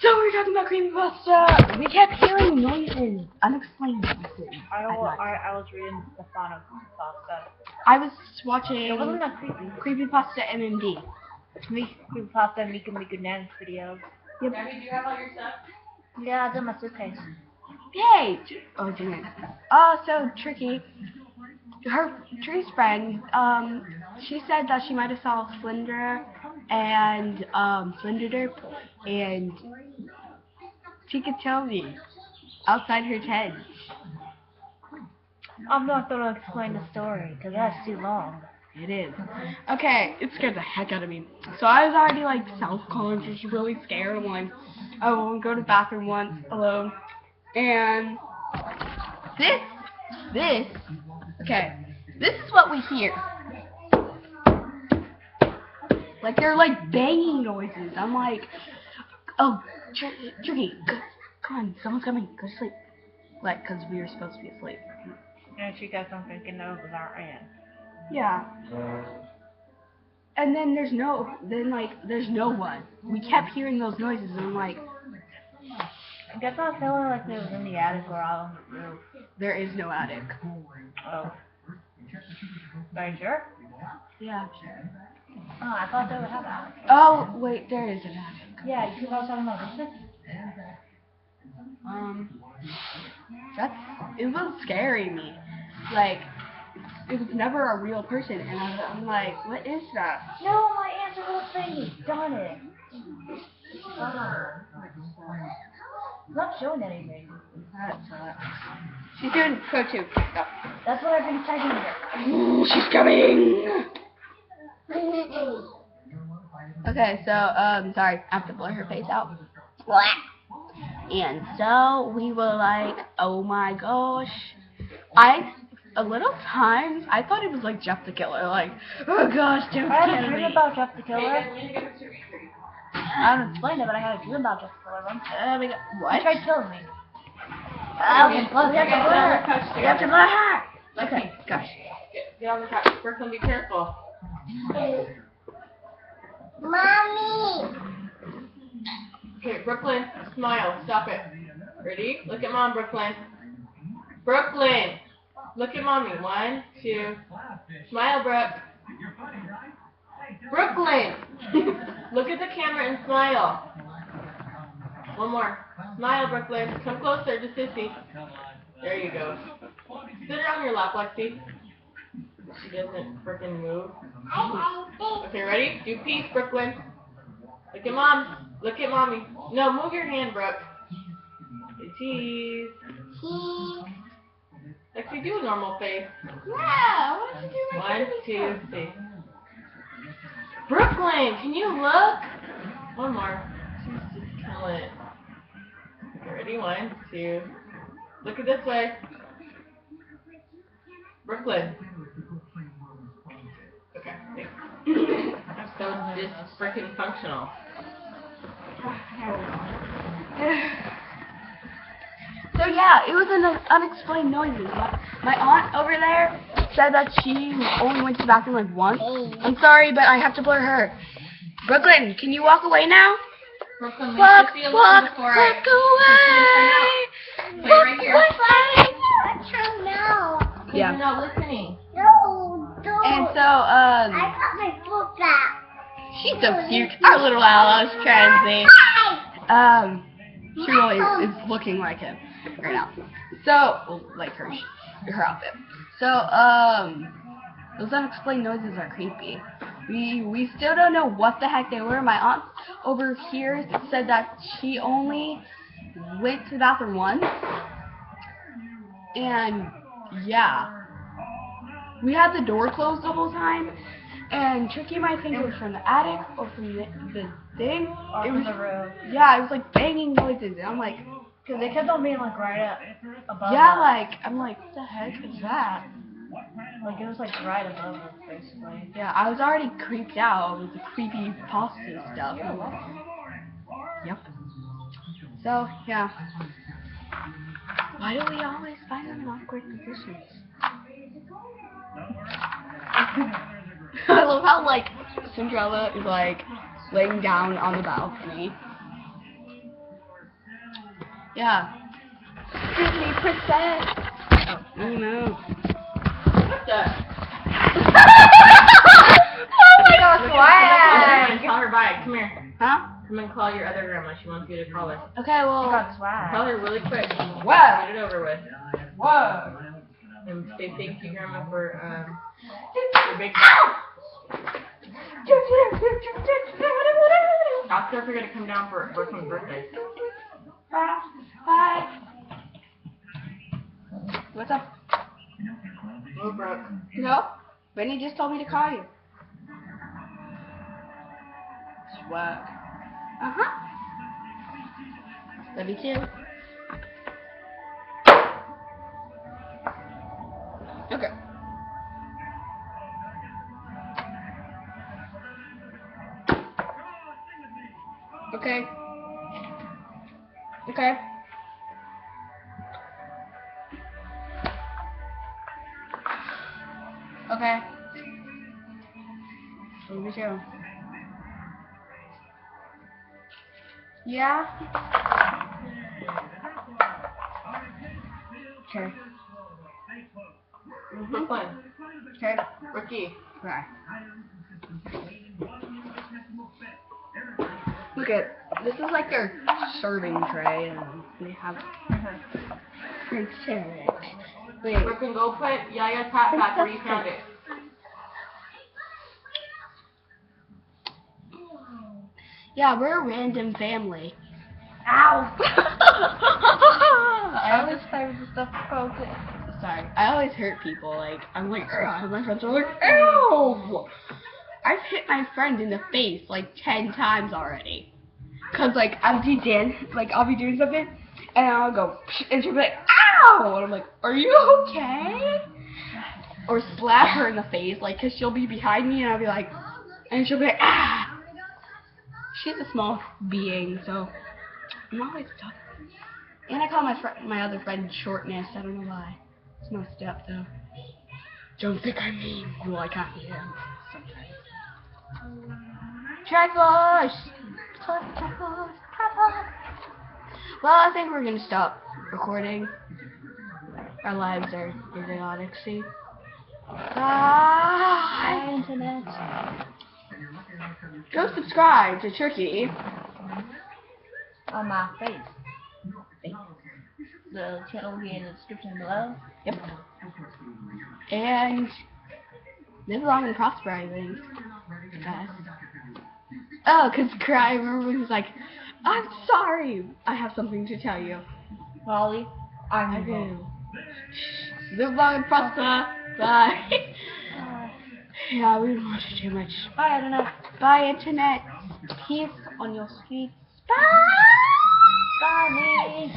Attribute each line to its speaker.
Speaker 1: So we're talking about creepypasta. We kept hearing noises, unexplained noises.
Speaker 2: I was reading the Sonic pasta.
Speaker 1: I was watching
Speaker 2: It wasn't that creepy.
Speaker 1: Creepypasta MMD.
Speaker 2: Creepypasta and Mika dance videos.
Speaker 1: Yep.
Speaker 3: Abby, do you have all your stuff?
Speaker 2: Yeah, it's in my suitcase.
Speaker 1: Yay! Oh, dang it. So Tricky, Tricky's friend, she said that she might have saw Slender and, Slenderderp, and she could tell me outside her tent.
Speaker 2: I'm not gonna explain the story because that's too long.
Speaker 1: It is. Okay, it scared the heck out of me. So I was already like self-conscious, really scared. I'm like, I won't go to the bathroom once alone. And okay, this is what we hear. Like they're like banging noises. I'm like, oh, Tricky, come on, someone's coming. Go to sleep. Like, cause we were supposed to be asleep.
Speaker 2: And she got something thinking that was our aunt.
Speaker 1: Yeah. And then there's no one. We kept hearing those noises, and I'm like,
Speaker 2: I guess I was feeling like it was in the attic or out on the roof.
Speaker 1: there is no attic.
Speaker 2: Oh. Are you sure?
Speaker 1: Yeah.
Speaker 2: Oh, I thought they would have an attic.
Speaker 1: Oh, wait, there is an attic.
Speaker 2: Yeah, you guys talking about this?
Speaker 1: It was scaring me. Like, it was never a real person, and I'm like, what is that?
Speaker 2: No, my aunt's a little thingy. Darn it. I'm not showing anything.
Speaker 1: That sucks. She's doing pro too. Go.
Speaker 2: That's what I've been typing here.
Speaker 1: Ooh, she's coming! Okay, so, sorry, I have to blur her face out. And so, we were like, oh my gosh. A little times, I thought it was like Jeff the Killer, like, oh gosh, don't
Speaker 2: I had
Speaker 1: kill
Speaker 2: a dream
Speaker 1: me.
Speaker 2: about Jeff the Killer. I haven't
Speaker 1: Um,
Speaker 2: explained it, but I had a dream about Jeff the Killer once.
Speaker 1: my God,
Speaker 2: He
Speaker 1: what?
Speaker 2: tried killing me. Okay, plus we have to blur her. We have to blur her.
Speaker 1: Okay, gosh.
Speaker 3: Get on the couch. Brooklyn, be careful.
Speaker 4: Mommy!
Speaker 3: Okay, Brooklyn, smile. Stop it. Ready? Look at Mom, Brooklyn. Brooklyn! Look at Mommy. 1, 2. Smile, Brooke. Brooklyn! Look at the camera and smile. One more. Smile, Brooklyn. Come closer to Sissy. There you go. Sit her on your lap, Lexi. She doesn't freaking move. Okay, ready? Do peace, Brooklyn. Look at Mom. Look at Mommy. No, move your hand, Brooke. Say cheese. Lexi, do a normal face.
Speaker 1: Yeah, what did you do?
Speaker 3: 1, 2, 3. Brooklyn, can you look? One more. She's just killing it. Okay, ready? 1, 2. Look at this way. Brooklyn. Okay, thanks. So it's just freaking functional.
Speaker 1: So yeah, it was an unexplained noises. My aunt over there said that she only went to the bathroom like once. I'm sorry, but I have to blur her. Brooklyn, can you walk away now?
Speaker 3: Brooklyn, leave
Speaker 1: Walk,
Speaker 3: Sissy alone
Speaker 1: walk,
Speaker 3: before
Speaker 1: walk
Speaker 3: I
Speaker 1: away.
Speaker 3: play right here.
Speaker 4: What's wrong now?
Speaker 1: Yeah.
Speaker 3: You're not listening.
Speaker 4: No, don't.
Speaker 1: And so,
Speaker 4: I got my book back.
Speaker 1: she's so cute. Our little Alice Transy. She really is looking like him right now. So, like her outfit. So, those unexplained noises are creepy. We still don't know what the heck they were. My aunt over here said that she only went to the bathroom once. And, yeah. We had the door closed the whole time. And Tricky might think it was from the attic or from the thing.
Speaker 2: Or
Speaker 1: It
Speaker 2: from
Speaker 1: was,
Speaker 2: the roof.
Speaker 1: yeah, it was like banging noises. And I'm like,
Speaker 2: Because they kept on being like right up above
Speaker 1: yeah,
Speaker 2: us.
Speaker 1: like, I'm like, what the heck is that?
Speaker 2: Like it was like right above us basically.
Speaker 1: Yeah, I was already creeped out with the creepy pasta stuff. Yep. So, yeah. Why do we always find them in awkward positions? I love how, like, Cinderella is, like, laying down on the balcony. Yeah. Disney princess. Oh, no.
Speaker 3: What the?
Speaker 2: Oh my gosh,
Speaker 3: Come
Speaker 2: swag!
Speaker 3: and tell her bye. Come here.
Speaker 1: Huh?
Speaker 3: Come and call your other grandma. She wants you to call her.
Speaker 1: Okay, well.
Speaker 2: got
Speaker 3: Tell
Speaker 2: swag.
Speaker 3: her really quick.
Speaker 2: Wow.
Speaker 3: Get it over with.
Speaker 2: Whoa.
Speaker 3: And say thank you, Grandma, for your big. Ask her if you're gonna come down for Brooklyn's birthday.
Speaker 1: Bye. What's up?
Speaker 3: Oh, Brooke.
Speaker 1: No? Brittany just told me to call you. Swag. Uh-huh. Love you too. Okay. Okay. Okay. Okay. Love you too. Yeah? Okay.
Speaker 3: Brooklyn.
Speaker 1: Okay.
Speaker 3: Rookie.
Speaker 1: Bye. Look at this is like their serving tray, and they have fruit salad. Wait,
Speaker 3: Brooklyn, go put Yaya's hat back where you found it.
Speaker 1: yeah, we're a random family.
Speaker 2: Ow!
Speaker 1: I always sorry. I always hurt people. Like I'm like, my friends are like, ew. I've hit my friend in the face like 10 times already. Cause like I'll be I'll be doing something, and I'll go, and she'll be like, ow, and I'm like, are you okay? Or slap her in the face, like, cause she'll be behind me, and I'll be like, and she'll be like, ah. She's a small being, so I'm always tough. And I call my other friend shortness. I don't know why. It's messed up though. Don't think I'm mean. Well, I can't be him sometimes. Triforce! Well, I think we're gonna stop recording. Our lives are chaotic. See? Bye, internet. Go subscribe to Turkey.
Speaker 2: On my face. The channel will be in the description below.
Speaker 1: Yep. And live long and prosper, I think. Guys. Oh, cause I remember when he was like, I'm sorry. I have something to tell you.
Speaker 2: Holly,
Speaker 1: I do. Live long and prosper. Bye. Yeah, we don't watch too much.
Speaker 2: Bye, I don't know.
Speaker 1: Bye, internet. Peace on your streets. Bye.
Speaker 2: Bye, me.